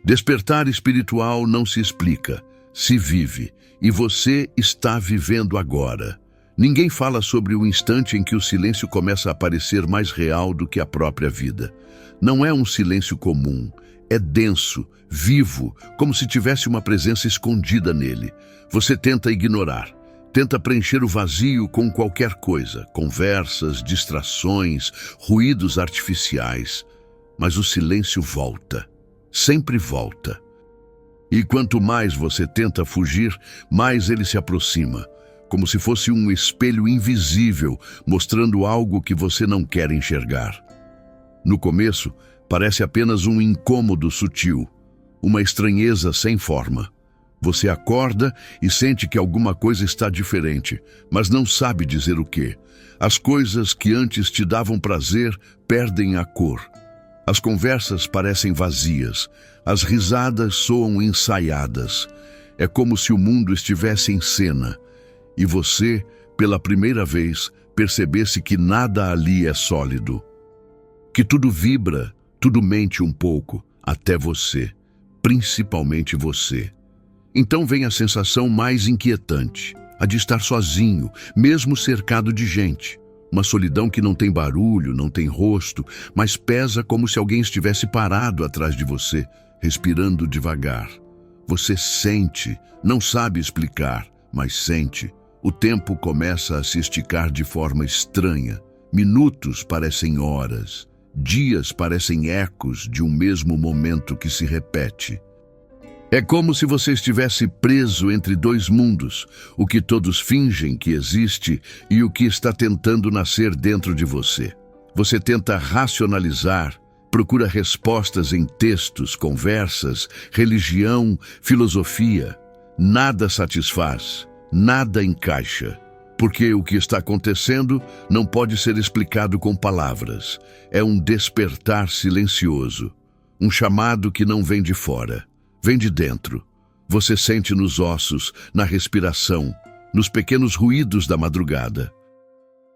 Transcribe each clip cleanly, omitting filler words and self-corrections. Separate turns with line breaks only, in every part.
Despertar espiritual não se explica, se vive, e você está vivendo agora. Ninguém fala sobre o instante em que o silêncio começa a parecer mais real do que a própria vida. Não é um silêncio comum, é denso, vivo, como se tivesse uma presença escondida nele. Você tenta ignorar, tenta preencher o vazio com qualquer coisa, conversas, distrações, ruídos artificiais. Mas o silêncio volta, sempre volta. E quanto mais você tenta fugir, mais ele se aproxima, como se fosse um espelho invisível, mostrando algo que você não quer enxergar. No começo, parece apenas um incômodo sutil, uma estranheza sem forma. Você acorda e sente que alguma coisa está diferente, mas não sabe dizer o quê. As coisas que antes te davam prazer perdem a cor. As conversas parecem vazias, as risadas soam ensaiadas. É como se o mundo estivesse em cena, e você, pela primeira vez, percebesse que nada ali é sólido. Que tudo vibra, tudo mente um pouco, até você, principalmente você. Então vem a sensação mais inquietante, a de estar sozinho, mesmo cercado de gente. Uma solidão que não tem barulho, não tem rosto, mas pesa como se alguém estivesse parado atrás de você, respirando devagar. Você sente, não sabe explicar, mas sente. O tempo começa a se esticar de forma estranha. Minutos parecem horas, dias parecem ecos de um mesmo momento que se repete. É como se você estivesse preso entre dois mundos, o que todos fingem que existe e o que está tentando nascer dentro de você. Você tenta racionalizar, procura respostas em textos, conversas, religião, filosofia. Nada satisfaz, nada encaixa, porque o que está acontecendo não pode ser explicado com palavras. É um despertar silencioso, um chamado que não vem de fora. Vem de dentro. Você sente nos ossos, na respiração, nos pequenos ruídos da madrugada.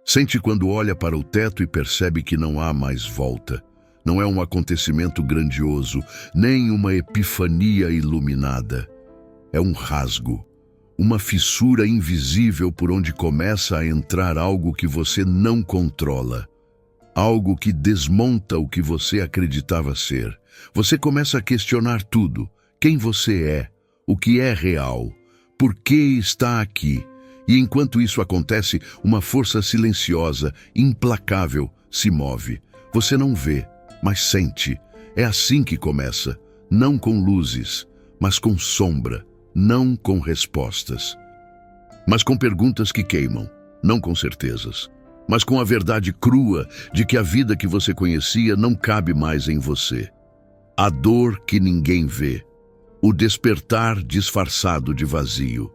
Sente quando olha para o teto e percebe que não há mais volta. Não é um acontecimento grandioso, nem uma epifania iluminada. É um rasgo, uma fissura invisível por onde começa a entrar algo que você não controla. Algo que desmonta o que você acreditava ser. Você começa a questionar tudo. Quem você é, o que é real, por que está aqui. E enquanto isso acontece, uma força silenciosa, implacável, se move. Você não vê, mas sente. É assim que começa, não com luzes, mas com sombra, não com respostas. Mas com perguntas que queimam, não com certezas. Mas com a verdade crua de que a vida que você conhecia não cabe mais em você. A dor que ninguém vê. O despertar disfarçado de vazio.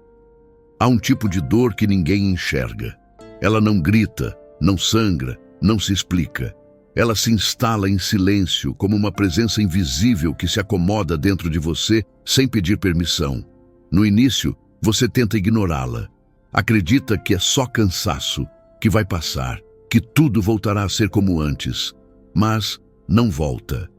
Há um tipo de dor que ninguém enxerga. Ela não grita, não sangra, não se explica. Ela se instala em silêncio, como uma presença invisível que se acomoda dentro de você sem pedir permissão. No início, você tenta ignorá-la. Acredita que é só cansaço, que vai passar, que tudo voltará a ser como antes. Mas não volta.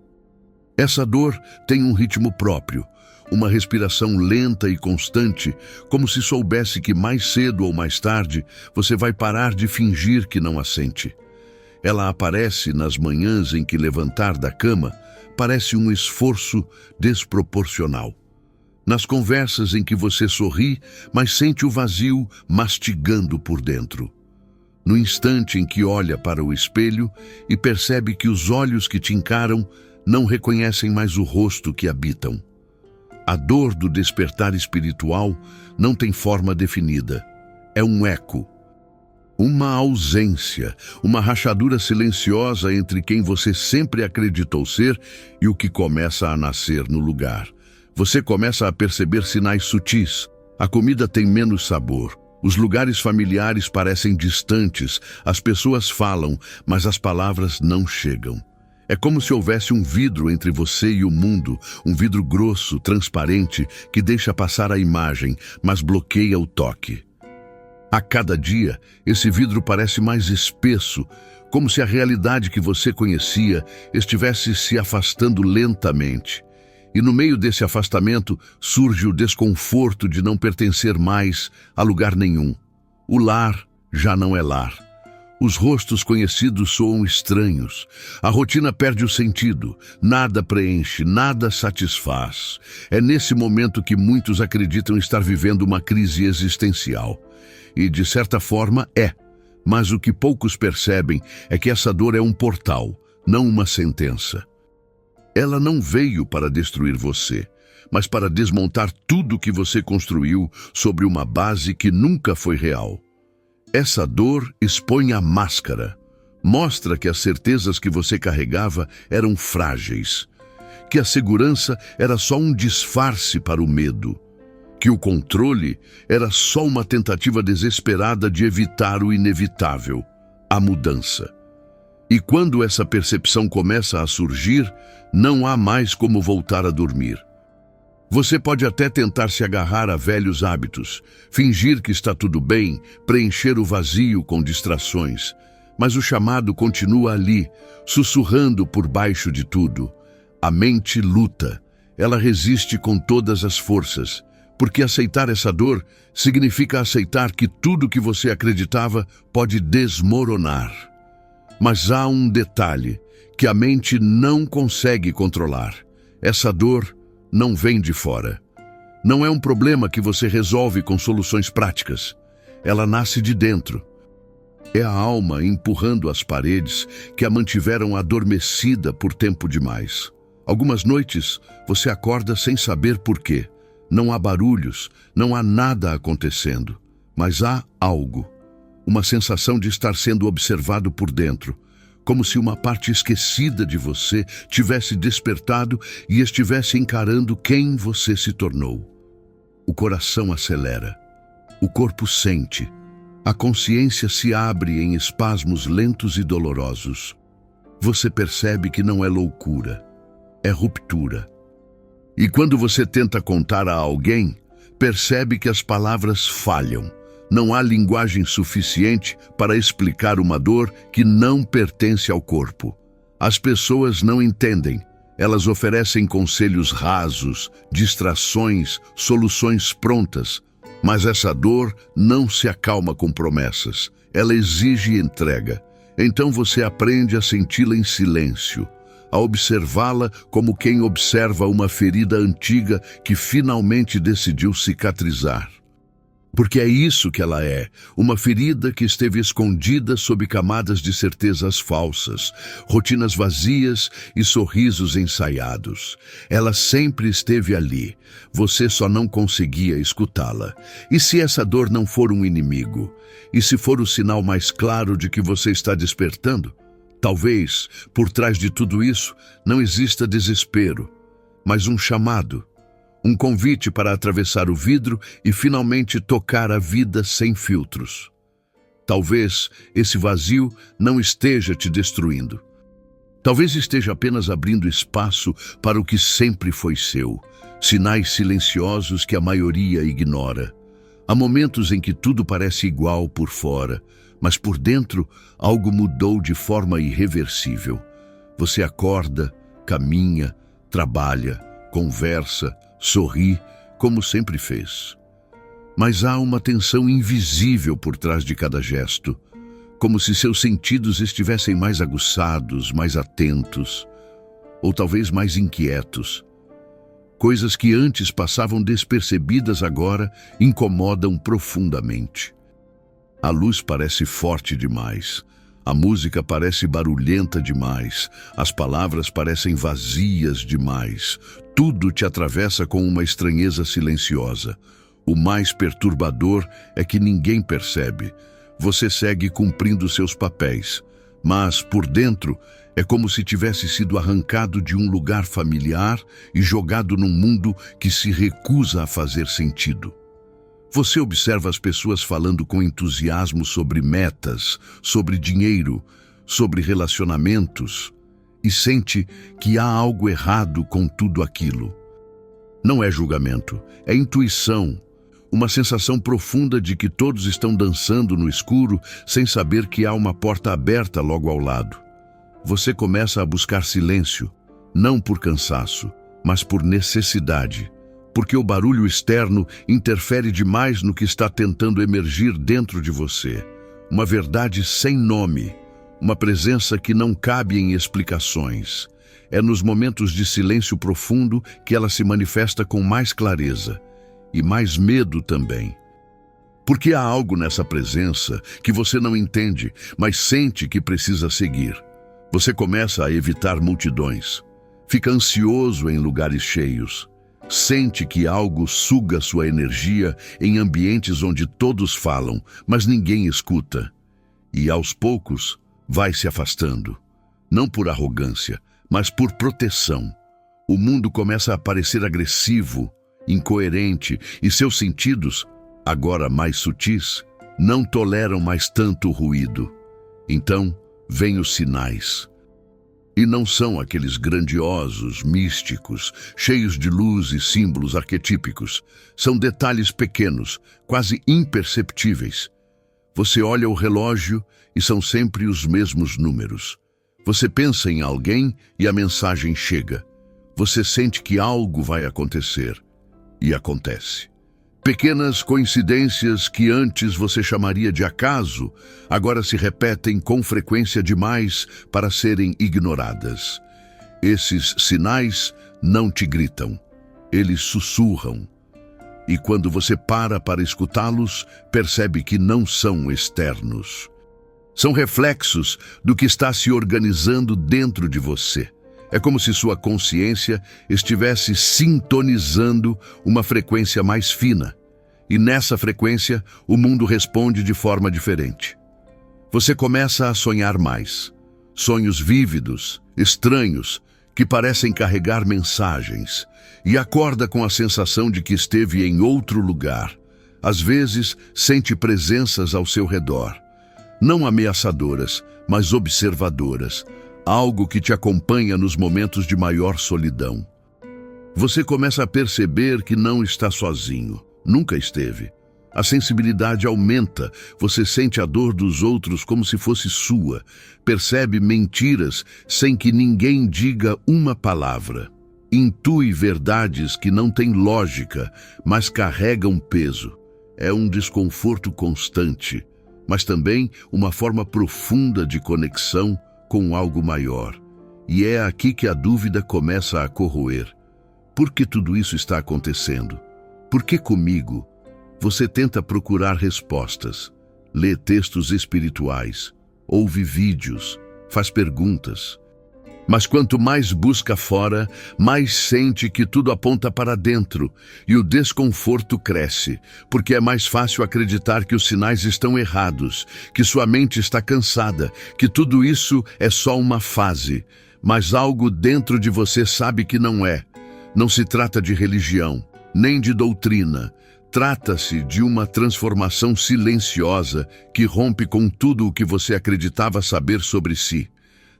Essa dor tem um ritmo próprio. Uma respiração lenta e constante, como se soubesse que mais cedo ou mais tarde você vai parar de fingir que não a sente. Ela aparece nas manhãs em que levantar da cama parece um esforço desproporcional. Nas conversas em que você sorri, mas sente o vazio mastigando por dentro. No instante em que olha para o espelho e percebe que os olhos que te encaram não reconhecem mais o rosto que habitam. A dor do despertar espiritual não tem forma definida. É um eco. Uma ausência, uma rachadura silenciosa entre quem você sempre acreditou ser e o que começa a nascer no lugar. Você começa a perceber sinais sutis. A comida tem menos sabor. Os lugares familiares parecem distantes. As pessoas falam, mas as palavras não chegam. É como se houvesse um vidro entre você e o mundo, um vidro grosso, transparente, que deixa passar a imagem, mas bloqueia o toque. A cada dia, esse vidro parece mais espesso, como se a realidade que você conhecia estivesse se afastando lentamente. E no meio desse afastamento surge o desconforto de não pertencer mais a lugar nenhum. O lar já não é lar. Os rostos conhecidos soam estranhos. A rotina perde o sentido. Nada preenche, nada satisfaz. É nesse momento que muitos acreditam estar vivendo uma crise existencial. E, de certa forma, é. Mas o que poucos percebem é que essa dor é um portal, não uma sentença. Ela não veio para destruir você, mas para desmontar tudo que você construiu sobre uma base que nunca foi real. Essa dor expõe a máscara. Mostra que as certezas que você carregava eram frágeis, que a segurança era só um disfarce para o medo, que o controle era só uma tentativa desesperada de evitar o inevitável, a mudança. E quando essa percepção começa a surgir, não há mais como voltar a dormir. Você pode até tentar se agarrar a velhos hábitos, fingir que está tudo bem, preencher o vazio com distrações, mas o chamado continua ali, sussurrando por baixo de tudo. A mente luta, ela resiste com todas as forças, porque aceitar essa dor significa aceitar que tudo que você acreditava pode desmoronar. Mas há um detalhe que a mente não consegue controlar. Essa dor não vem de fora. Não é um problema que você resolve com soluções práticas. Ela nasce de dentro. É a alma empurrando as paredes que a mantiveram adormecida por tempo demais. Algumas noites você acorda sem saber por quê. Não há barulhos, não há nada acontecendo, mas há algo. Uma sensação de estar sendo observado por dentro, como se uma parte esquecida de você tivesse despertado e estivesse encarando quem você se tornou. O coração acelera, o corpo sente, a consciência se abre em espasmos lentos e dolorosos. Você percebe que não é loucura, é ruptura. E quando você tenta contar a alguém, percebe que as palavras falham. Não há linguagem suficiente para explicar uma dor que não pertence ao corpo. As pessoas não entendem. Elas oferecem conselhos rasos, distrações, soluções prontas. Mas essa dor não se acalma com promessas. Ela exige entrega. Então você aprende a senti-la em silêncio, a observá-la como quem observa uma ferida antiga que finalmente decidiu cicatrizar. Porque é isso que ela é, uma ferida que esteve escondida sob camadas de certezas falsas, rotinas vazias e sorrisos ensaiados. Ela sempre esteve ali, você só não conseguia escutá-la. E se essa dor não for um inimigo? E se for o sinal mais claro de que você está despertando? Talvez, por trás de tudo isso, não exista desespero, mas um chamado. Um convite para atravessar o vidro e finalmente tocar a vida sem filtros. Talvez esse vazio não esteja te destruindo. Talvez esteja apenas abrindo espaço para o que sempre foi seu, sinais silenciosos que a maioria ignora. Há momentos em que tudo parece igual por fora, mas por dentro algo mudou de forma irreversível. Você acorda, caminha, trabalha, conversa, sorri, como sempre fez. Mas há uma tensão invisível por trás de cada gesto, como se seus sentidos estivessem mais aguçados, mais atentos, ou talvez mais inquietos. Coisas que antes passavam despercebidas agora incomodam profundamente. A luz parece forte demais. A música parece barulhenta demais, as palavras parecem vazias demais. Tudo te atravessa com uma estranheza silenciosa. O mais perturbador é que ninguém percebe. Você segue cumprindo seus papéis, mas, por dentro, é como se tivesse sido arrancado de um lugar familiar e jogado num mundo que se recusa a fazer sentido. Você observa as pessoas falando com entusiasmo sobre metas, sobre dinheiro, sobre relacionamentos, e sente que há algo errado com tudo aquilo. Não é julgamento, é intuição, uma sensação profunda de que todos estão dançando no escuro sem saber que há uma porta aberta logo ao lado. Você começa a buscar silêncio, não por cansaço, mas por necessidade, porque o barulho externo interfere demais no que está tentando emergir dentro de você. Uma verdade sem nome, uma presença que não cabe em explicações. É nos momentos de silêncio profundo que ela se manifesta com mais clareza e mais medo também. Porque há algo nessa presença que você não entende, mas sente que precisa seguir. Você começa a evitar multidões, fica ansioso em lugares cheios, sente que algo suga sua energia em ambientes onde todos falam, mas ninguém escuta. E aos poucos vai se afastando, não por arrogância, mas por proteção. O mundo começa a parecer agressivo, incoerente, e seus sentidos, agora mais sutis, não toleram mais tanto ruído. Então, vêm os sinais. E não são aqueles grandiosos, místicos, cheios de luz e símbolos arquetípicos. São detalhes pequenos, quase imperceptíveis. Você olha o relógio e são sempre os mesmos números. Você pensa em alguém e a mensagem chega. Você sente que algo vai acontecer. E acontece. Pequenas coincidências que antes você chamaria de acaso, agora se repetem com frequência demais para serem ignoradas. Esses sinais não te gritam, eles sussurram. E quando você para escutá-los, percebe que não são externos. São reflexos do que está se organizando dentro de você. É como se sua consciência estivesse sintonizando uma frequência mais fina. E nessa frequência, o mundo responde de forma diferente. Você começa a sonhar mais. Sonhos vívidos, estranhos, que parecem carregar mensagens. E acorda com a sensação de que esteve em outro lugar. Às vezes, sente presenças ao seu redor. Não ameaçadoras, mas observadoras. Algo que te acompanha nos momentos de maior solidão. Você começa a perceber que não está sozinho, nunca esteve. A sensibilidade aumenta, você sente a dor dos outros como se fosse sua, percebe mentiras sem que ninguém diga uma palavra. Intui verdades que não têm lógica, mas carregam peso. É um desconforto constante, mas também uma forma profunda de conexão com algo maior. E é aqui que a dúvida começa a corroer. Por que tudo isso está acontecendo? Por que comigo? Você tenta procurar respostas, lê textos espirituais, ouve vídeos, faz perguntas. Mas quanto mais busca fora, mais sente que tudo aponta para dentro, e o desconforto cresce, porque é mais fácil acreditar que os sinais estão errados, que sua mente está cansada, que tudo isso é só uma fase. Mas algo dentro de você sabe que não é. Não se trata de religião, nem de doutrina. Trata-se de uma transformação silenciosa que rompe com tudo o que você acreditava saber sobre si.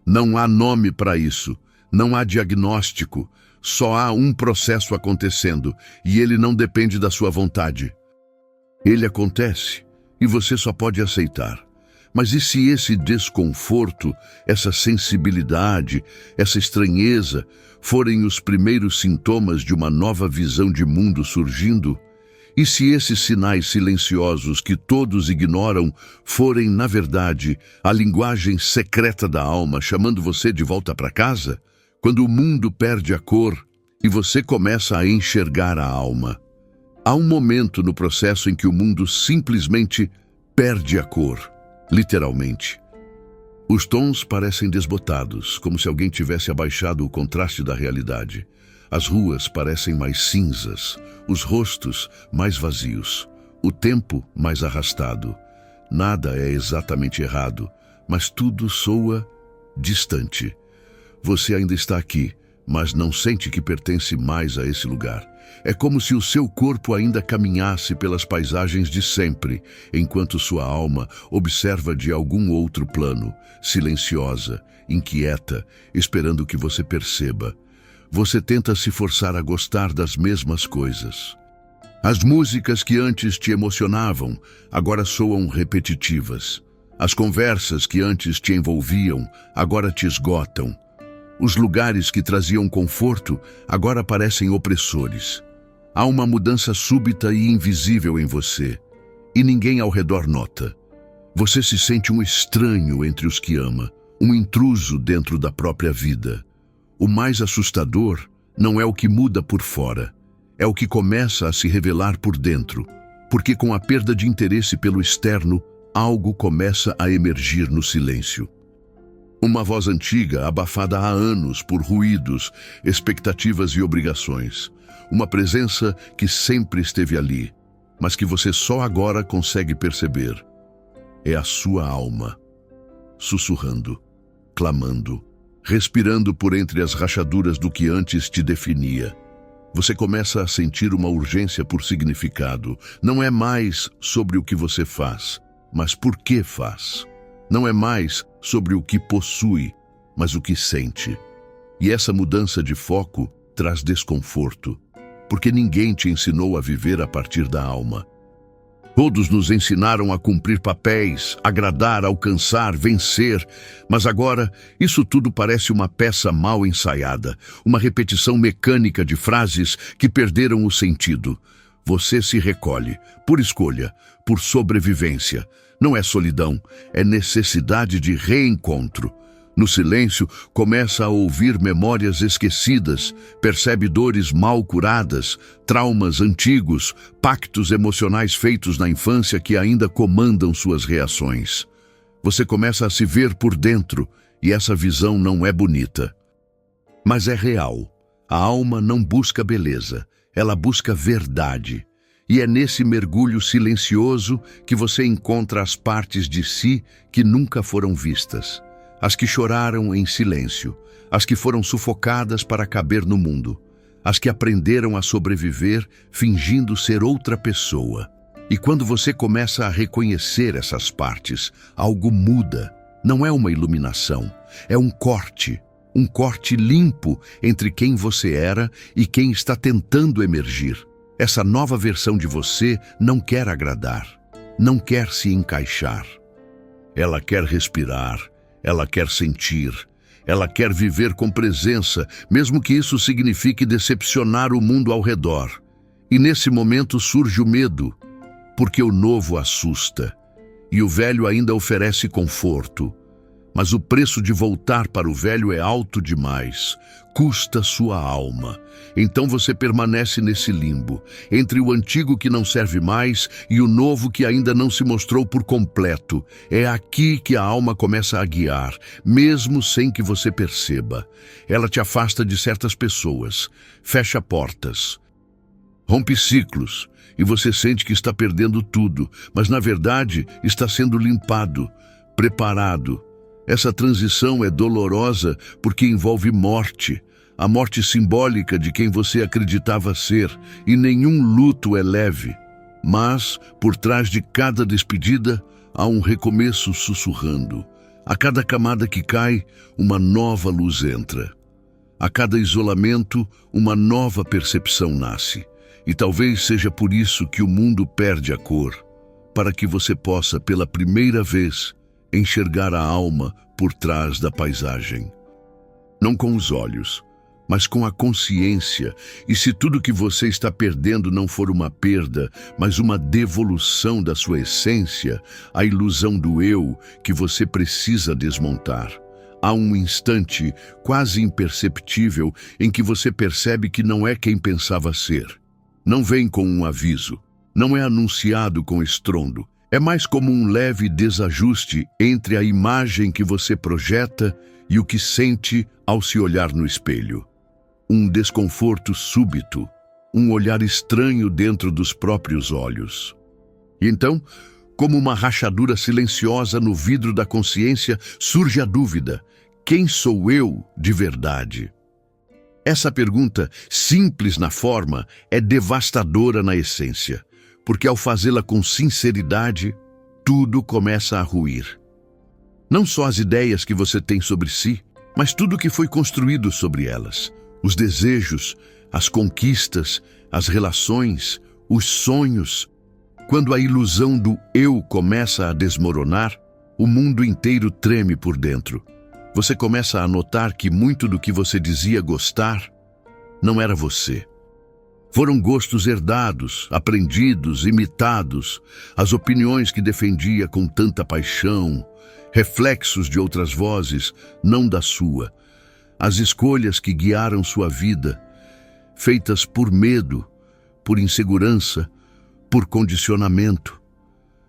Não há nome para isso, não há diagnóstico, só há um processo acontecendo e ele não depende da sua vontade. Ele acontece e você só pode aceitar. Mas e se esse desconforto, essa sensibilidade, essa estranheza forem os primeiros sintomas de uma nova visão de mundo surgindo? E se esses sinais silenciosos que todos ignoram forem, na verdade, a linguagem secreta da alma chamando você de volta para casa? Quando o mundo perde a cor e você começa a enxergar a alma. Há um momento no processo em que o mundo simplesmente perde a cor, literalmente. Os tons parecem desbotados, como se alguém tivesse abaixado o contraste da realidade. As ruas parecem mais cinzas, os rostos mais vazios, o tempo mais arrastado. Nada é exatamente errado, mas tudo soa distante. Você ainda está aqui, mas não sente que pertence mais a esse lugar. É como se o seu corpo ainda caminhasse pelas paisagens de sempre, enquanto sua alma observa de algum outro plano, silenciosa, inquieta, esperando que você perceba. Você tenta se forçar a gostar das mesmas coisas. As músicas que antes te emocionavam, agora soam repetitivas. As conversas que antes te envolviam, agora te esgotam. Os lugares que traziam conforto agora parecem opressores. Há uma mudança súbita e invisível em você, e ninguém ao redor nota. Você se sente um estranho entre os que ama, um intruso dentro da própria vida. O mais assustador não é o que muda por fora, é o que começa a se revelar por dentro, porque com a perda de interesse pelo externo, algo começa a emergir no silêncio. Uma voz antiga, abafada há anos por ruídos, expectativas e obrigações. Uma presença que sempre esteve ali, mas que você só agora consegue perceber. É a sua alma, sussurrando, clamando, respirando por entre as rachaduras do que antes te definia. Você começa a sentir uma urgência por significado. Não é mais sobre o que você faz, mas por que faz. Não é mais sobre o que possui, mas o que sente. E essa mudança de foco traz desconforto, porque ninguém te ensinou a viver a partir da alma. Todos nos ensinaram a cumprir papéis, agradar, alcançar, vencer, mas agora isso tudo parece uma peça mal ensaiada, uma repetição mecânica de frases que perderam o sentido. Você se recolhe, por escolha, por sobrevivência. Não é solidão, é necessidade de reencontro. No silêncio, começa a ouvir memórias esquecidas, percebe dores mal curadas, traumas antigos, pactos emocionais feitos na infância que ainda comandam suas reações. Você começa a se ver por dentro, e essa visão não é bonita, mas é real. A alma não busca beleza, ela busca verdade. E é nesse mergulho silencioso que você encontra as partes de si que nunca foram vistas. As que choraram em silêncio, as que foram sufocadas para caber no mundo, as que aprenderam a sobreviver fingindo ser outra pessoa. E quando você começa a reconhecer essas partes, algo muda. Não é uma iluminação, é um corte limpo entre quem você era e quem está tentando emergir. Essa nova versão de você não quer agradar, não quer se encaixar. Ela quer respirar, ela quer sentir, ela quer viver com presença, mesmo que isso signifique decepcionar o mundo ao redor. E nesse momento surge o medo, porque o novo assusta, e o velho ainda oferece conforto. Mas o preço de voltar para o velho é alto demais, custa sua alma. Então você permanece nesse limbo, entre o antigo que não serve mais e o novo que ainda não se mostrou por completo. É aqui que a alma começa a guiar, mesmo sem que você perceba. Ela te afasta de certas pessoas, fecha portas, rompe ciclos, e você sente que está perdendo tudo, mas na verdade está sendo limpado, preparado. Essa transição é dolorosa porque envolve morte, a morte simbólica de quem você acreditava ser, e nenhum luto é leve. Mas, por trás de cada despedida, há um recomeço sussurrando. A cada camada que cai, uma nova luz entra. A cada isolamento, uma nova percepção nasce. E talvez seja por isso que o mundo perde a cor, para que você possa, pela primeira vez, enxergar a alma por trás da paisagem. Não com os olhos, mas com a consciência. E se tudo que você está perdendo não for uma perda, mas uma devolução da sua essência, a ilusão do eu que você precisa desmontar. Há um instante quase imperceptível em que você percebe que não é quem pensava ser. Não vem com um aviso, não é anunciado com estrondo. É mais como um leve desajuste entre a imagem que você projeta e o que sente ao se olhar no espelho. Um desconforto súbito, um olhar estranho dentro dos próprios olhos. E então, como uma rachadura silenciosa no vidro da consciência, surge a dúvida: quem sou eu de verdade? Essa pergunta, simples na forma, é devastadora na essência, porque ao fazê-la com sinceridade, tudo começa a ruir. Não só as ideias que você tem sobre si, mas tudo que foi construído sobre elas. Os desejos, as conquistas, as relações, os sonhos. Quando a ilusão do eu começa a desmoronar, o mundo inteiro treme por dentro. Você começa a notar que muito do que você dizia gostar não era você. Foram gostos herdados, aprendidos, imitados, as opiniões que defendia com tanta paixão, reflexos de outras vozes, não da sua, as escolhas que guiaram sua vida, feitas por medo, por insegurança, por condicionamento.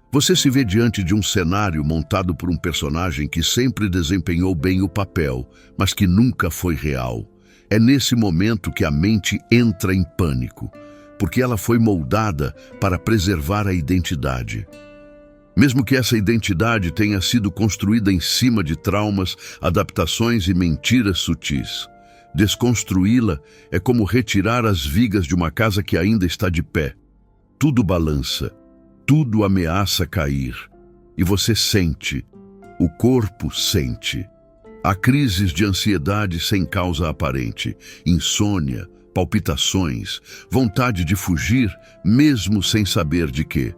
Você se vê diante de um cenário montado por um personagem que sempre desempenhou bem o papel, mas que nunca foi real. É nesse momento que a mente entra em pânico, porque ela foi moldada para preservar a identidade. Mesmo que essa identidade tenha sido construída em cima de traumas, adaptações e mentiras sutis. Desconstruí-la é como retirar as vigas de uma casa que ainda está de pé. Tudo balança, tudo ameaça cair. E você sente, o corpo sente. Há crises de ansiedade sem causa aparente, insônia, palpitações, vontade de fugir, mesmo sem saber de quê.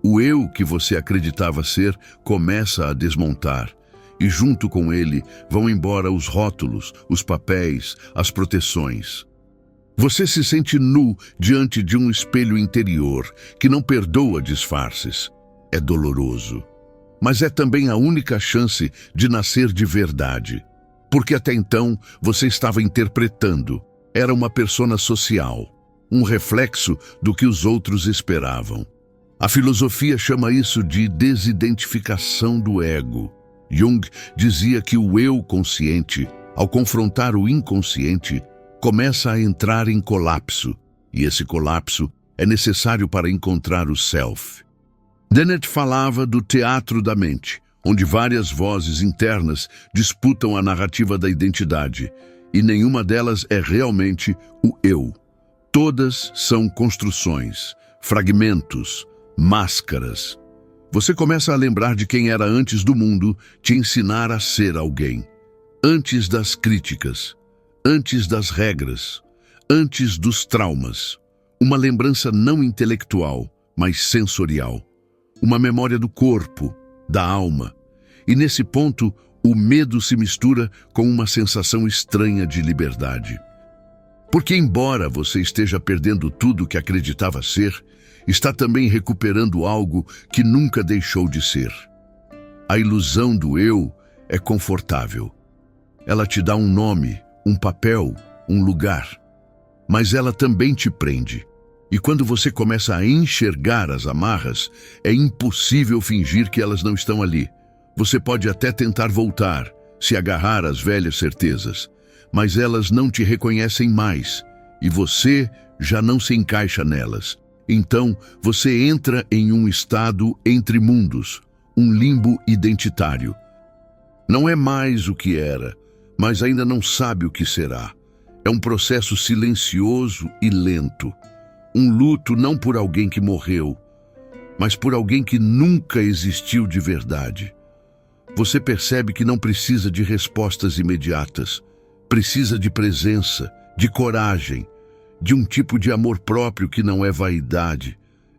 O eu que você acreditava ser começa a desmontar, e junto com ele vão embora os rótulos, os papéis, as proteções. Você se sente nu diante de um espelho interior que não perdoa disfarces. É doloroso. Mas é também a única chance de nascer de verdade. Porque até então você estava interpretando. Era uma persona social, um reflexo do que os outros esperavam. A filosofia chama isso de desidentificação do ego. Jung dizia que o eu consciente, ao confrontar o inconsciente, começa a entrar em colapso, e esse colapso é necessário para encontrar o self. Dennett falava do teatro da mente, onde várias vozes internas disputam a narrativa da identidade, e nenhuma delas é realmente o eu. Todas são construções, fragmentos, máscaras. Você começa a lembrar de quem era antes do mundo te ensinar a ser alguém. Antes das críticas, antes das regras, antes dos traumas. Uma lembrança não intelectual, mas sensorial. Uma memória do corpo, da alma. E nesse ponto, o medo se mistura com uma sensação estranha de liberdade. Porque embora você esteja perdendo tudo o que acreditava ser, está também recuperando algo que nunca deixou de ser. A ilusão do eu é confortável. Ela te dá um nome, um papel, um lugar. Mas ela também te prende. E quando você começa a enxergar as amarras, é impossível fingir que elas não estão ali. Você pode até tentar voltar, se agarrar às velhas certezas, mas elas não te reconhecem mais, e você já não se encaixa nelas. Então, você entra em um estado entre mundos, um limbo identitário. Não é mais o que era, mas ainda não sabe o que será. É um processo silencioso e lento. Um luto não por alguém que morreu, mas por alguém que nunca existiu de verdade. Você percebe que não precisa de respostas imediatas. Precisa de presença, de coragem, de um tipo de amor próprio que não é vaidade,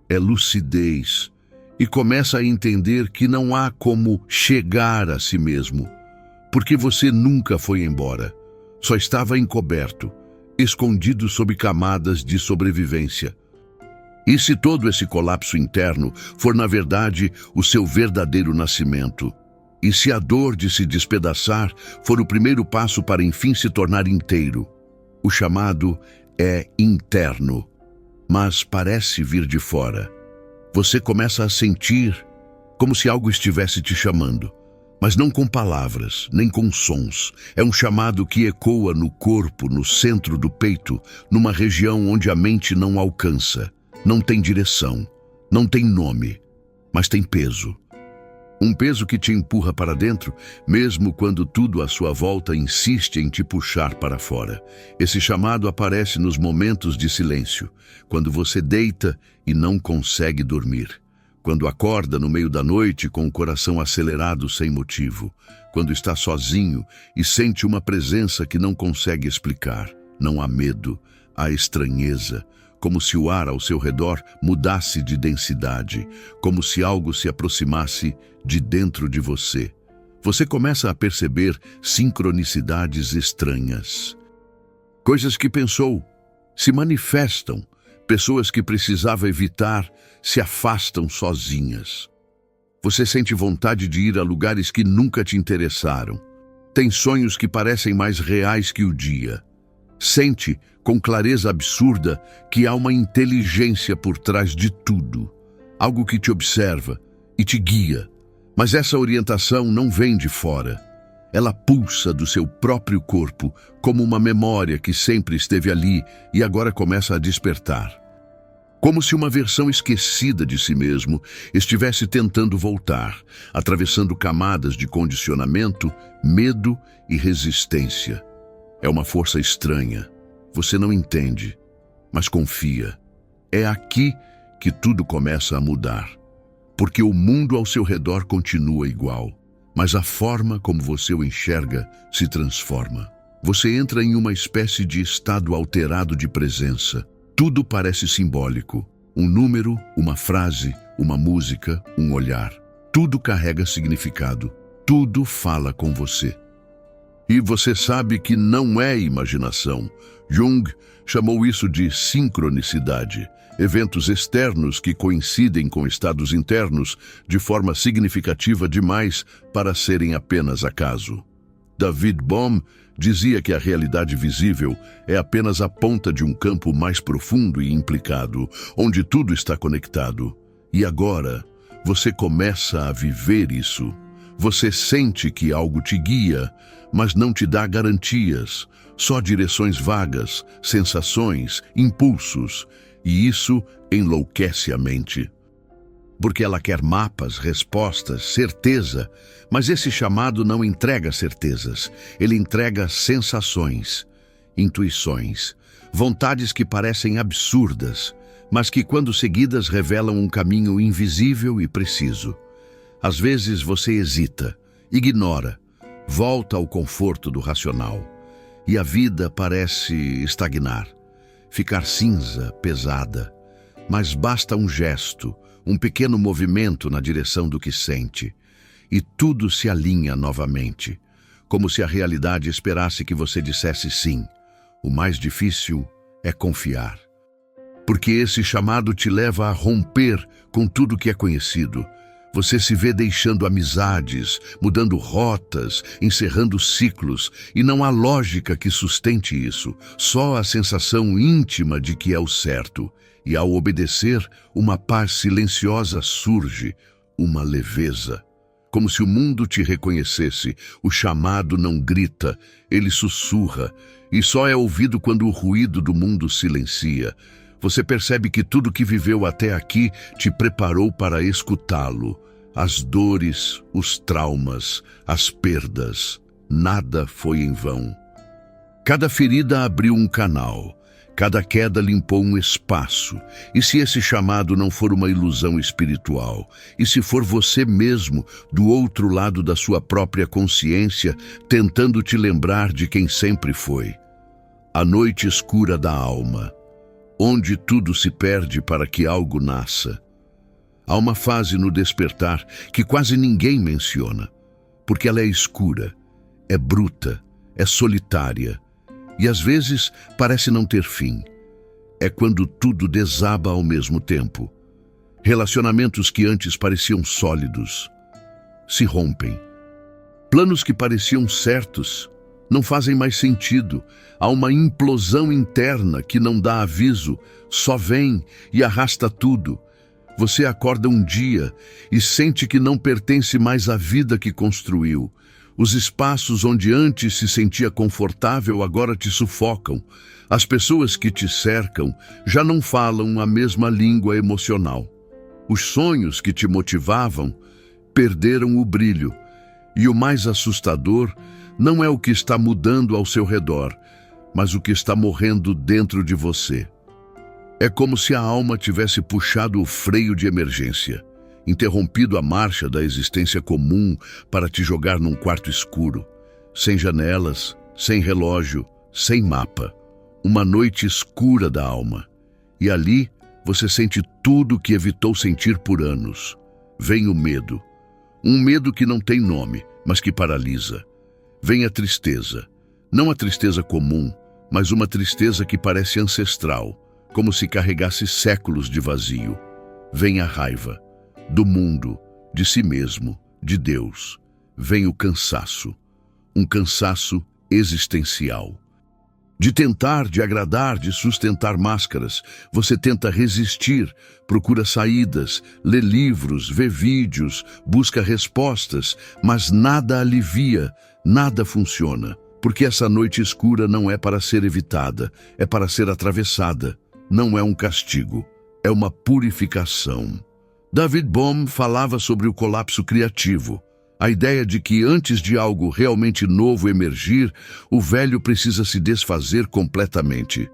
é lucidez. E começa a entender que não há como chegar a si mesmo, porque você nunca foi embora. Só estava encoberto, escondido sob camadas de sobrevivência. E se todo esse colapso interno for, na verdade, o seu verdadeiro nascimento? E se a dor de se despedaçar for o primeiro passo para enfim se tornar inteiro? O chamado é interno, mas parece vir de fora. Você começa a sentir como se algo estivesse te chamando, mas não com palavras, nem com sons. É um chamado que ecoa no corpo, no centro do peito, numa região onde a mente não alcança. Não tem direção, não tem nome, mas tem peso. Um peso que te empurra para dentro, mesmo quando tudo à sua volta insiste em te puxar para fora. Esse chamado aparece nos momentos de silêncio, quando você deita e não consegue dormir. Quando acorda no meio da noite com o coração acelerado sem motivo. Quando está sozinho e sente uma presença que não consegue explicar. Não há medo, há estranheza. Como se o ar ao seu redor mudasse de densidade, como se algo se aproximasse de dentro de você. você começa a perceber sincronicidades estranhas. Coisas que pensou se manifestam, pessoas que precisava evitar se afastam sozinhas. Você sente vontade de ir a lugares que nunca te interessaram. Tem sonhos que parecem mais reais que o dia. Sente, com clareza absurda, que há uma inteligência por trás de tudo. Algo que te observa e te guia. Mas essa orientação não vem de fora. Ela pulsa do seu próprio corpo, como uma memória que sempre esteve ali e agora começa a despertar. Como se uma versão esquecida de si mesmo estivesse tentando voltar, atravessando camadas de condicionamento, medo e resistência. É uma força estranha. Você não entende, mas confia. É aqui que tudo começa a mudar. Porque o mundo ao seu redor continua igual, mas a forma como você o enxerga se transforma. Você entra em uma espécie de estado alterado de presença. Tudo parece simbólico. Um número, uma frase, uma música, um olhar. Tudo carrega significado. Tudo fala com você. E você sabe que não é imaginação. Jung chamou isso de sincronicidade. Eventos externos que coincidem com estados internos de forma significativa demais para serem apenas acaso. David Bohm dizia que a realidade visível é apenas a ponta de um campo mais profundo e implicado, onde tudo está conectado. E agora, você começa a viver isso. Você sente que algo te guia, mas não te dá garantias, só direções vagas, sensações, impulsos, e isso enlouquece a mente. Porque ela quer mapas, respostas, certeza, mas esse chamado não entrega certezas, ele entrega sensações, intuições, vontades que parecem absurdas, mas que quando seguidas revelam um caminho invisível e preciso. Às vezes você hesita, ignora, volta ao conforto do racional, e a vida parece estagnar, ficar cinza, pesada, mas basta um gesto, um pequeno movimento na direção do que sente, e tudo se alinha novamente, como se a realidade esperasse que você dissesse sim. O mais difícil é confiar. Porque esse chamado te leva a romper com tudo que é conhecido. Você se vê deixando amizades, mudando rotas, encerrando ciclos, e não há lógica que sustente isso, só a sensação íntima de que é o certo. E ao obedecer, uma paz silenciosa surge, uma leveza. Como se o mundo te reconhecesse, o chamado não grita, ele sussurra, e só é ouvido quando o ruído do mundo silencia. Você percebe que tudo que viveu até aqui te preparou para escutá-lo. As dores, os traumas, as perdas, nada foi em vão. Cada ferida abriu um canal. Cada queda limpou um espaço. E se esse chamado não for uma ilusão espiritual? E se for você mesmo, do outro lado da sua própria consciência, tentando te lembrar de quem sempre foi? A noite escura da alma, onde tudo se perde para que algo nasça. Há uma fase no despertar que quase ninguém menciona, porque ela é escura, é bruta, é solitária, e às vezes parece não ter fim. É quando tudo desaba ao mesmo tempo. Relacionamentos que antes pareciam sólidos se rompem. Planos que pareciam certos não fazem mais sentido. Há uma implosão interna que não dá aviso, só vem e arrasta tudo. Você acorda um dia e sente que não pertence mais à vida que construiu. Os espaços onde antes se sentia confortável agora te sufocam. As pessoas que te cercam já não falam a mesma língua emocional. Os sonhos que te motivavam perderam o brilho. E o mais assustador não é o que está mudando ao seu redor, mas o que está morrendo dentro de você. É como se a alma tivesse puxado o freio de emergência, interrompido a marcha da existência comum para te jogar num quarto escuro, sem janelas, sem relógio, sem mapa. Uma noite escura da alma. E ali você sente tudo o que evitou sentir por anos. Vem o medo. Um medo que não tem nome, mas que paralisa. Vem a tristeza. Não a tristeza comum, mas uma tristeza que parece ancestral, como se carregasse séculos de vazio. Vem a raiva. Do mundo, de si mesmo, de Deus. Vem o cansaço. Um cansaço existencial. De tentar, de agradar, de sustentar máscaras, você tenta resistir, procura saídas, lê livros, vê vídeos, busca respostas, mas nada alivia, nada funciona, porque essa noite escura não é para ser evitada, é para ser atravessada. Não é um castigo, é uma purificação. David Bohm falava sobre o colapso criativo. A ideia de que antes de algo realmente novo emergir, o velho precisa se desfazer completamente.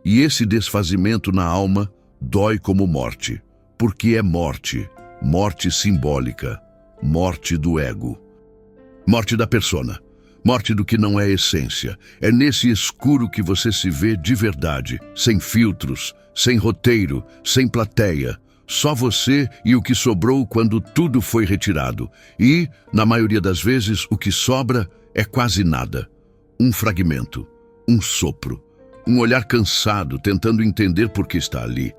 E esse desfazimento na alma dói como morte, porque é morte, morte simbólica, morte do ego. Morte da persona, morte do que não é essência. É nesse escuro que você se vê de verdade, sem filtros, sem roteiro, sem plateia. Só você e o que sobrou quando tudo foi retirado. E, na maioria das vezes, o que sobra é quase nada. Um fragmento, um sopro, um olhar cansado tentando entender por que está ali.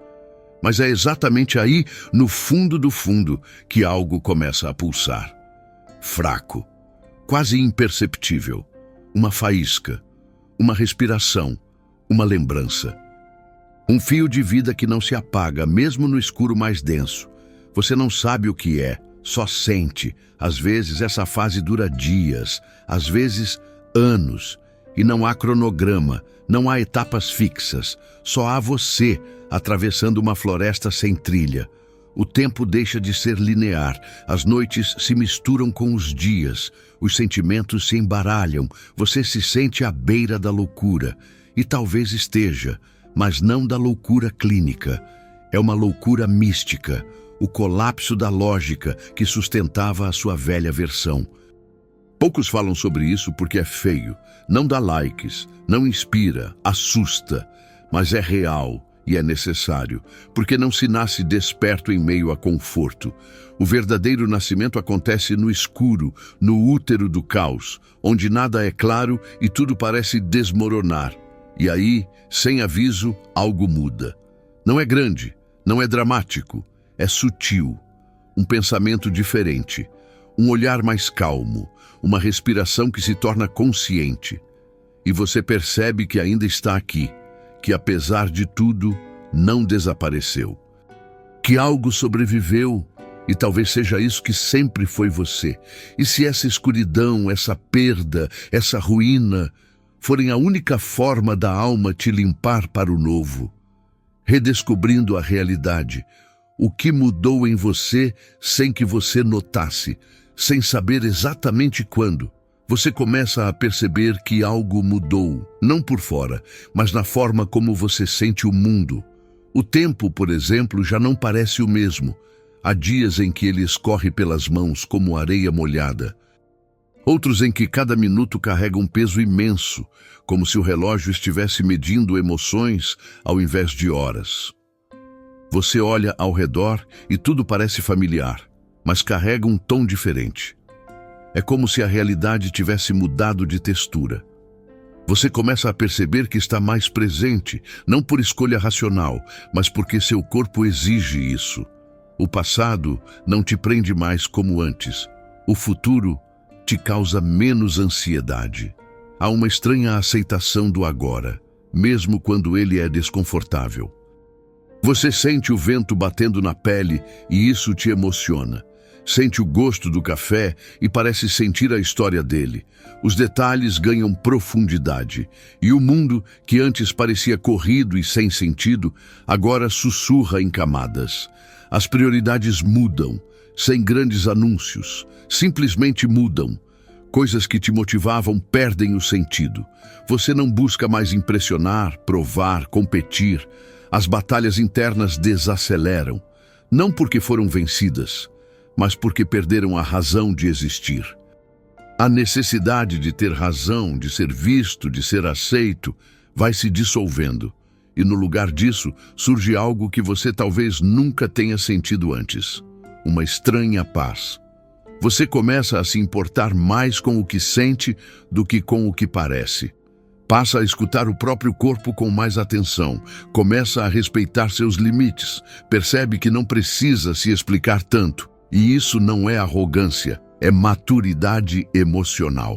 Mas é exatamente aí, no fundo do fundo, que algo começa a pulsar. Fraco, quase imperceptível. Uma faísca, uma respiração, uma lembrança. Um fio de vida que não se apaga, mesmo no escuro mais denso. Você não sabe o que é, só sente. Às vezes essa fase dura dias, às vezes anos. E não há cronograma, não há etapas fixas. Só há você atravessando uma floresta sem trilha. O tempo deixa de ser linear, as noites se misturam com os dias, os sentimentos se embaralham, você se sente à beira da loucura. E talvez esteja, mas não da loucura clínica. É uma loucura mística, o colapso da lógica que sustentava a sua velha versão. Poucos falam sobre isso porque é feio, não dá likes, não inspira, assusta, mas é real e é necessário, porque não se nasce desperto em meio a conforto. O verdadeiro nascimento acontece no escuro, no útero do caos, onde nada é claro e tudo parece desmoronar. E aí, sem aviso, algo muda. Não é grande, não é dramático, é sutil. Um pensamento diferente, um olhar mais calmo, uma respiração que se torna consciente. E você percebe que ainda está aqui, que apesar de tudo, não desapareceu. Que algo sobreviveu, e talvez seja isso que sempre foi você. E se essa escuridão, essa perda, essa ruína forem a única forma da alma te limpar para o novo, redescobrindo a realidade, o que mudou em você sem que você notasse, sem saber exatamente quando, você começa a perceber que algo mudou, não por fora, mas na forma como você sente o mundo. O tempo, por exemplo, já não parece o mesmo. Há dias em que ele escorre pelas mãos como areia molhada. Outros em que cada minuto carrega um peso imenso, como se o relógio estivesse medindo emoções ao invés de horas. Você olha ao redor e tudo parece familiar, mas carrega um tom diferente. É como se a realidade tivesse mudado de textura. Você começa a perceber que está mais presente, não por escolha racional, mas porque seu corpo exige isso. O passado não te prende mais como antes. O futuro te causa menos ansiedade. Há uma estranha aceitação do agora, mesmo quando ele é desconfortável. Você sente o vento batendo na pele e isso te emociona. Sente o gosto do café e parece sentir a história dele. Os detalhes ganham profundidade. E o mundo, que antes parecia corrido e sem sentido, agora sussurra em camadas. As prioridades mudam, sem grandes anúncios. Simplesmente mudam. Coisas que te motivavam perdem o sentido. Você não busca mais impressionar, provar, competir. As batalhas internas desaceleram. Não porque foram vencidas, mas porque perderam a razão de existir. A necessidade de ter razão, de ser visto, de ser aceito, vai se dissolvendo. E no lugar disso, surge algo que você talvez nunca tenha sentido antes. Uma estranha paz. Você começa a se importar mais com o que sente do que com o que parece. Passa a escutar o próprio corpo com mais atenção, começa a respeitar seus limites, percebe que não precisa se explicar tanto. E isso não é arrogância, é maturidade emocional.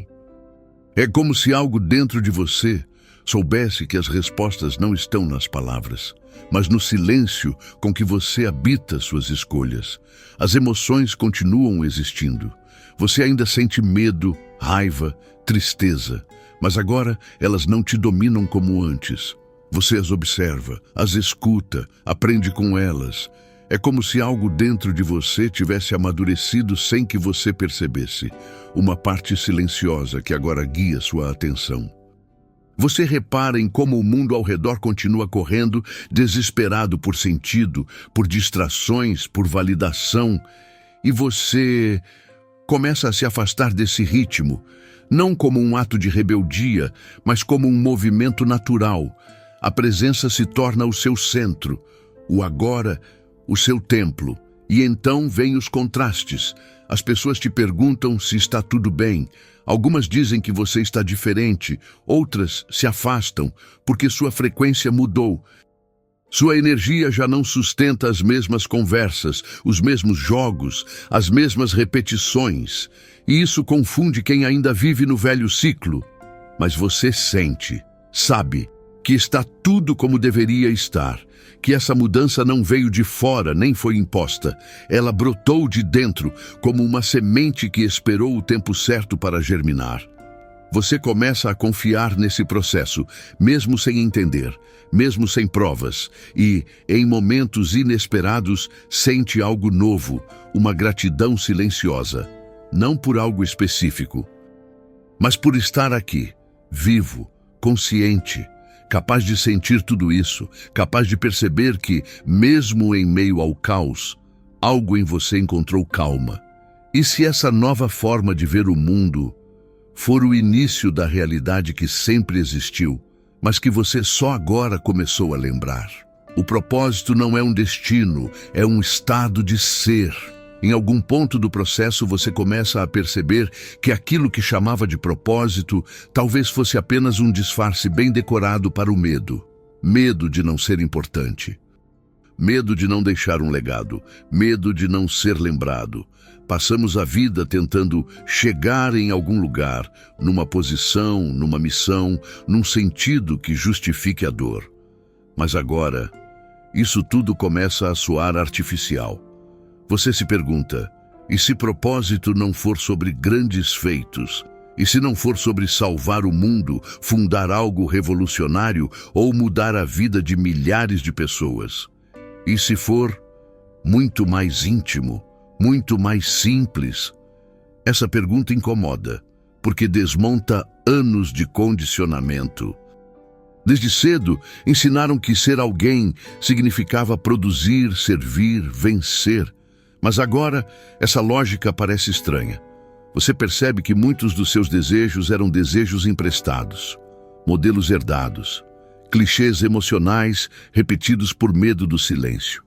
É como se algo dentro de você soubesse que as respostas não estão nas palavras, mas no silêncio com que você habita suas escolhas. As emoções continuam existindo. Você ainda sente medo, raiva, tristeza, mas agora elas não te dominam como antes. Você as observa, as escuta, aprende com elas. É como se algo dentro de você tivesse amadurecido sem que você percebesse. Uma parte silenciosa que agora guia sua atenção. Você repara em como o mundo ao redor continua correndo, desesperado por sentido, por distrações, por validação. E você começa a se afastar desse ritmo, não como um ato de rebeldia, mas como um movimento natural. A presença se torna o seu centro, o agora, o seu templo. E então vêm os contrastes. As pessoas te perguntam se está tudo bem. Algumas dizem que você está diferente, outras se afastam porque sua frequência mudou. Sua energia já não sustenta as mesmas conversas, os mesmos jogos, as mesmas repetições. E isso confunde quem ainda vive no velho ciclo. Mas você sente, sabe, que está tudo como deveria estar, que essa mudança não veio de fora nem foi imposta. Ela brotou de dentro, como uma semente que esperou o tempo certo para germinar. Você começa a confiar nesse processo, mesmo sem entender, mesmo sem provas, e, em momentos inesperados, sente algo novo, uma gratidão silenciosa. Não por algo específico, mas por estar aqui, vivo, consciente, capaz de sentir tudo isso, capaz de perceber que, mesmo em meio ao caos, algo em você encontrou calma. E se essa nova forma de ver o mundo for o início da realidade que sempre existiu, mas que você só agora começou a lembrar? O propósito não é um destino, é um estado de ser. Em algum ponto do processo você começa a perceber que aquilo que chamava de propósito talvez fosse apenas um disfarce bem decorado para o medo. Medo de não ser importante. Medo de não deixar um legado. Medo de não ser lembrado. Passamos a vida tentando chegar em algum lugar, numa posição, numa missão, num sentido que justifique a dor. Mas agora, isso tudo começa a soar artificial. Você se pergunta, e se propósito não for sobre grandes feitos? E se não for sobre salvar o mundo, fundar algo revolucionário ou mudar a vida de milhares de pessoas? E se for muito mais íntimo, muito mais simples? Essa pergunta incomoda, porque desmonta anos de condicionamento. Desde cedo, ensinaram que ser alguém significava produzir, servir, vencer. Mas agora, essa lógica parece estranha. Você percebe que muitos dos seus desejos eram desejos emprestados, modelos herdados, clichês emocionais repetidos por medo do silêncio.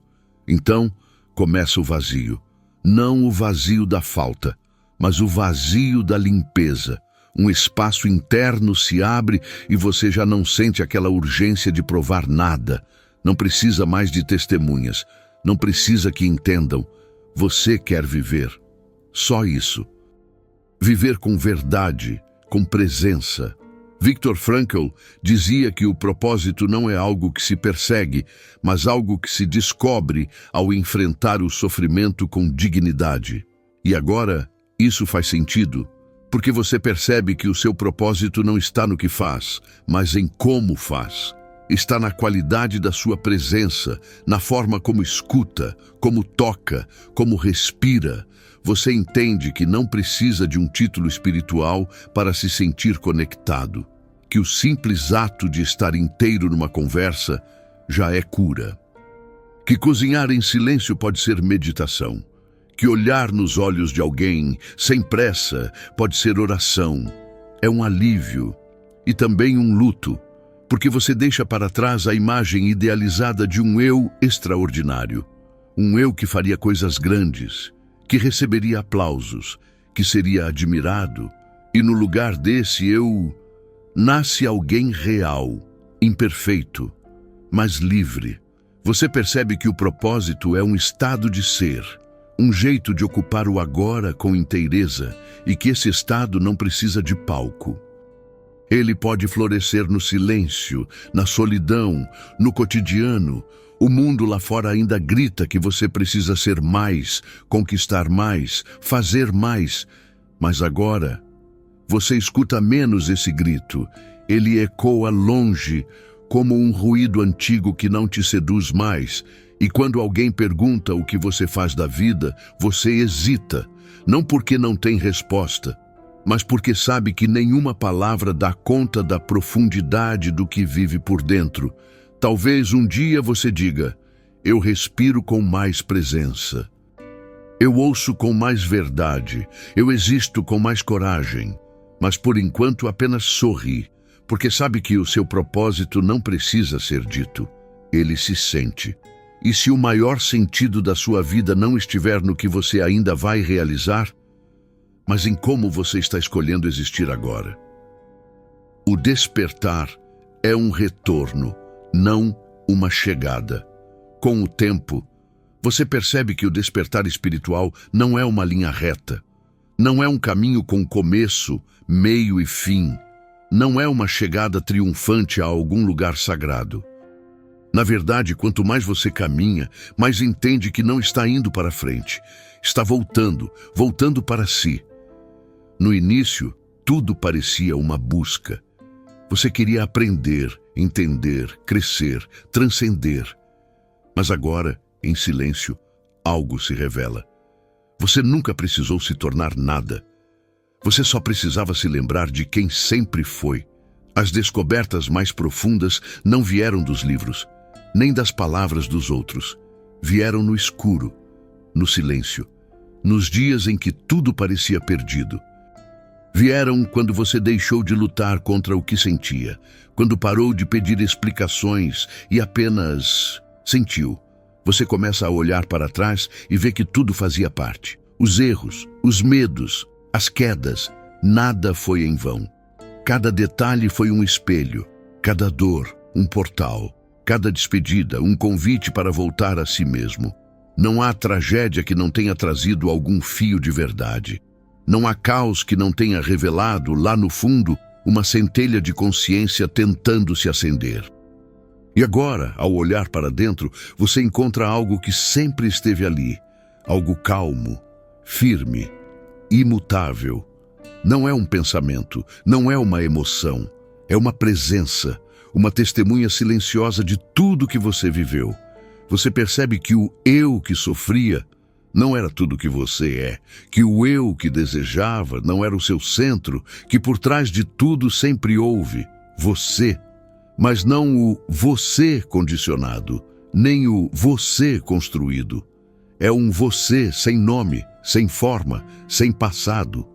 Então, começa o vazio. Não o vazio da falta, mas o vazio da limpeza. Um espaço interno se abre e você já não sente aquela urgência de provar nada. Não precisa mais de testemunhas. Não precisa que entendam. Você quer viver. Só isso. Viver com verdade, com presença. Viktor Frankl dizia que o propósito não é algo que se persegue, mas algo que se descobre ao enfrentar o sofrimento com dignidade. E agora, isso faz sentido, porque você percebe que o seu propósito não está no que faz, mas em como faz. Está na qualidade da sua presença, na forma como escuta, como toca, como respira. Você entende que não precisa de um título espiritual para se sentir conectado, que o simples ato de estar inteiro numa conversa já é cura, que cozinhar em silêncio pode ser meditação, que olhar nos olhos de alguém sem pressa pode ser oração. É um alívio e também um luto, porque você deixa para trás a imagem idealizada de um eu extraordinário, um eu que faria coisas grandes, que receberia aplausos, que seria admirado, e no lugar desse nasce alguém real, imperfeito, mas livre. Você percebe que o propósito é um estado de ser, um jeito de ocupar o agora com inteireza, e que esse estado não precisa de palco. Ele pode florescer no silêncio, na solidão, no cotidiano. O mundo lá fora ainda grita que você precisa ser mais, conquistar mais, fazer mais. Mas agora, você escuta menos esse grito. Ele ecoa longe, como um ruído antigo que não te seduz mais. E quando alguém pergunta o que você faz da vida, você hesita, não porque não tem resposta, mas porque sabe que nenhuma palavra dá conta da profundidade do que vive por dentro. Talvez um dia você diga: eu respiro com mais presença. Eu ouço com mais verdade. Eu existo com mais coragem. Mas por enquanto apenas sorri, porque sabe que o seu propósito não precisa ser dito. Ele se sente. E se o maior sentido da sua vida não estiver no que você ainda vai realizar, mas em como você está escolhendo existir agora. O despertar é um retorno, não uma chegada. Com o tempo, você percebe que o despertar espiritual não é uma linha reta, não é um caminho com começo, meio e fim, não é uma chegada triunfante a algum lugar sagrado. Na verdade, quanto mais você caminha, mais entende que não está indo para frente, está voltando para si. No início, tudo parecia uma busca. Você queria aprender, entender, crescer, transcender. Mas agora, em silêncio, algo se revela. Você nunca precisou se tornar nada. Você só precisava se lembrar de quem sempre foi. As descobertas mais profundas não vieram dos livros, nem das palavras dos outros. Vieram no escuro, no silêncio, nos dias em que tudo parecia perdido. Vieram quando você deixou de lutar contra o que sentia, quando parou de pedir explicações e apenas sentiu. Você começa a olhar para trás e vê que tudo fazia parte. Os erros, os medos, as quedas, nada foi em vão. Cada detalhe foi um espelho, cada dor, um portal, cada despedida, um convite para voltar a si mesmo. Não há tragédia que não tenha trazido algum fio de verdade. Não há caos que não tenha revelado, lá no fundo, uma centelha de consciência tentando se acender. E agora, ao olhar para dentro, você encontra algo que sempre esteve ali. Algo calmo, firme, imutável. Não é um pensamento, não é uma emoção. É uma presença, uma testemunha silenciosa de tudo que você viveu. Você percebe que o eu que sofria não era tudo que você é, que o eu que desejava não era o seu centro, que por trás de tudo sempre houve você, mas não o você condicionado, nem o você construído. É um você sem nome, sem forma, sem passado.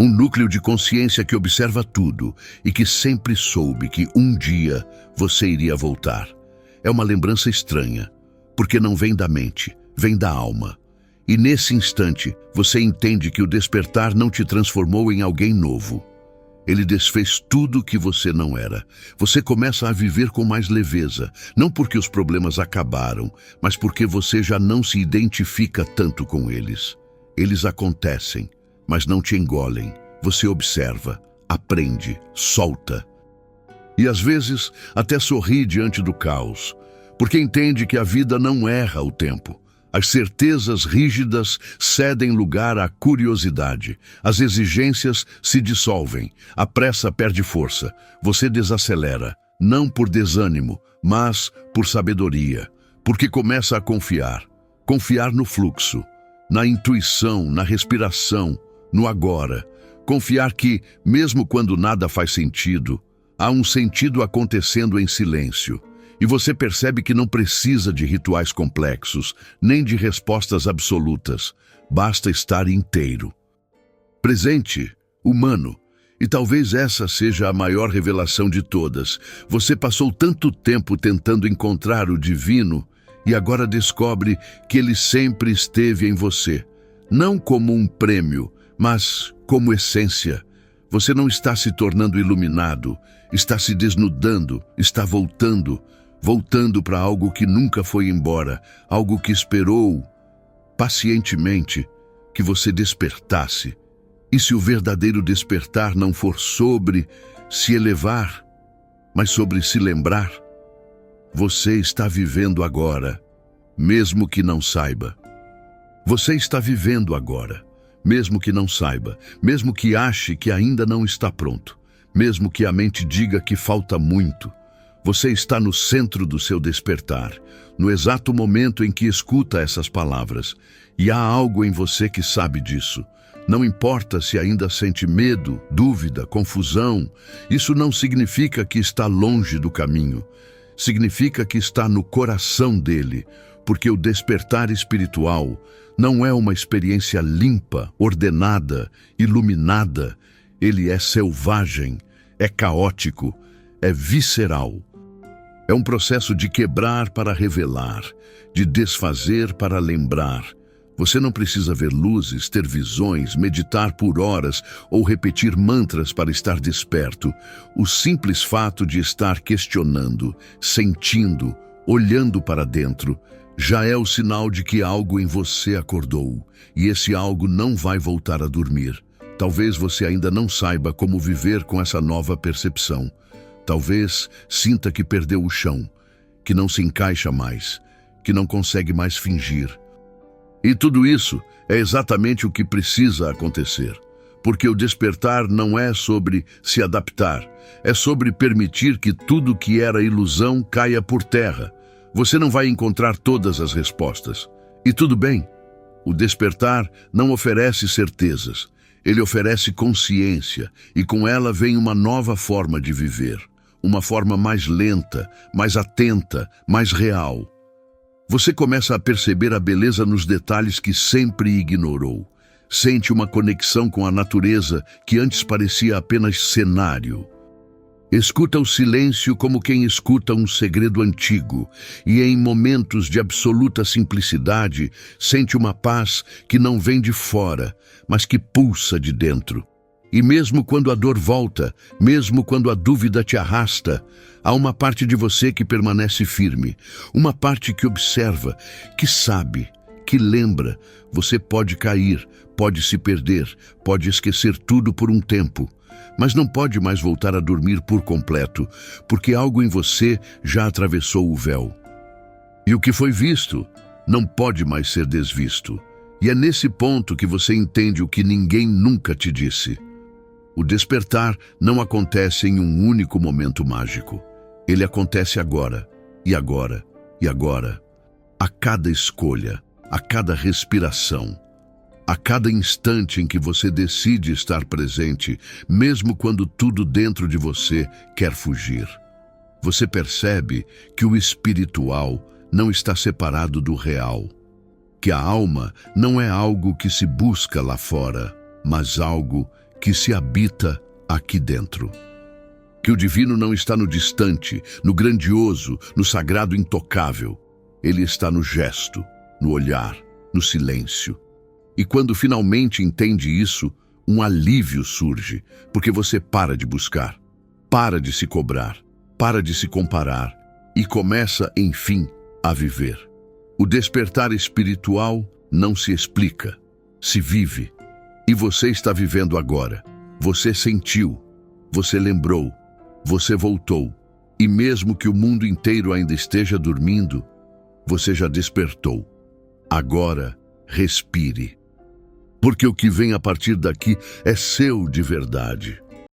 Um núcleo de consciência que observa tudo e que sempre soube que um dia você iria voltar. É uma lembrança estranha, porque não vem da mente, vem da alma. E nesse instante, você entende que o despertar não te transformou em alguém novo. Ele desfez tudo o que você não era. Você começa a viver com mais leveza, não porque os problemas acabaram, mas porque você já não se identifica tanto com eles. Eles acontecem, mas não te engolem. Você observa, aprende, solta. E às vezes até sorri diante do caos, porque entende que a vida não erra o tempo. As certezas rígidas cedem lugar à curiosidade. As exigências se dissolvem. A pressa perde força. Você desacelera, não por desânimo, mas por sabedoria. Porque começa a confiar. Confiar no fluxo, na intuição, na respiração, no agora. Confiar que, mesmo quando nada faz sentido, há um sentido acontecendo em silêncio. E você percebe que não precisa de rituais complexos, nem de respostas absolutas. Basta estar inteiro. Presente, humano. E talvez essa seja a maior revelação de todas. Você passou tanto tempo tentando encontrar o divino e agora descobre que ele sempre esteve em você. Não como um prêmio, mas como essência. Você não está se tornando iluminado, está se desnudando, está voltando para algo que nunca foi embora, algo que esperou pacientemente que você despertasse. E se o verdadeiro despertar não for sobre se elevar, mas sobre se lembrar, você está vivendo agora, mesmo que não saiba. Você está vivendo agora, mesmo que não saiba, mesmo que ache que ainda não está pronto, mesmo que a mente diga que falta muito. Você está no centro do seu despertar, no exato momento em que escuta essas palavras. E há algo em você que sabe disso. Não importa se ainda sente medo, dúvida, confusão. Isso não significa que está longe do caminho. Significa que está no coração dele, porque o despertar espiritual não é uma experiência limpa, ordenada, iluminada. Ele é selvagem, é caótico, é visceral. É um processo de quebrar para revelar, de desfazer para lembrar. Você não precisa ver luzes, ter visões, meditar por horas ou repetir mantras para estar desperto. O simples fato de estar questionando, sentindo, olhando para dentro, já é o sinal de que algo em você acordou, e esse algo não vai voltar a dormir. Talvez você ainda não saiba como viver com essa nova percepção. Talvez sinta que perdeu o chão, que não se encaixa mais, que não consegue mais fingir. E tudo isso é exatamente o que precisa acontecer, porque o despertar não é sobre se adaptar, é sobre permitir que tudo que era ilusão caia por terra. Você não vai encontrar todas as respostas. E tudo bem. O despertar não oferece certezas, ele oferece consciência, e com ela vem uma nova forma de viver. Uma forma mais lenta, mais atenta, mais real. Você começa a perceber a beleza nos detalhes que sempre ignorou. Sente uma conexão com a natureza que antes parecia apenas cenário. Escuta o silêncio como quem escuta um segredo antigo, e em momentos de absoluta simplicidade, sente uma paz que não vem de fora, mas que pulsa de dentro. E mesmo quando a dor volta, mesmo quando a dúvida te arrasta, há uma parte de você que permanece firme, uma parte que observa, que sabe, que lembra. Você pode cair, pode se perder, pode esquecer tudo por um tempo, mas não pode mais voltar a dormir por completo, porque algo em você já atravessou o véu. E o que foi visto não pode mais ser desvisto. E é nesse ponto que você entende o que ninguém nunca te disse. O despertar não acontece em um único momento mágico. Ele acontece agora, e agora, e agora. A cada escolha, a cada respiração, a cada instante em que você decide estar presente, mesmo quando tudo dentro de você quer fugir. Você percebe que o espiritual não está separado do real, que a alma não é algo que se busca lá fora, mas algo que se habita aqui dentro. Que o divino não está no distante, no grandioso, no sagrado intocável. Ele está no gesto, no olhar, no silêncio. E quando finalmente entende isso, um alívio surge, porque você para de buscar, para de se cobrar, para de se comparar e começa, enfim, a viver. O despertar espiritual não se explica, se vive. E você está vivendo agora. Você sentiu, você lembrou, você voltou. E mesmo que o mundo inteiro ainda esteja dormindo, você já despertou. Agora, respire. Porque o que vem a partir daqui é seu de verdade.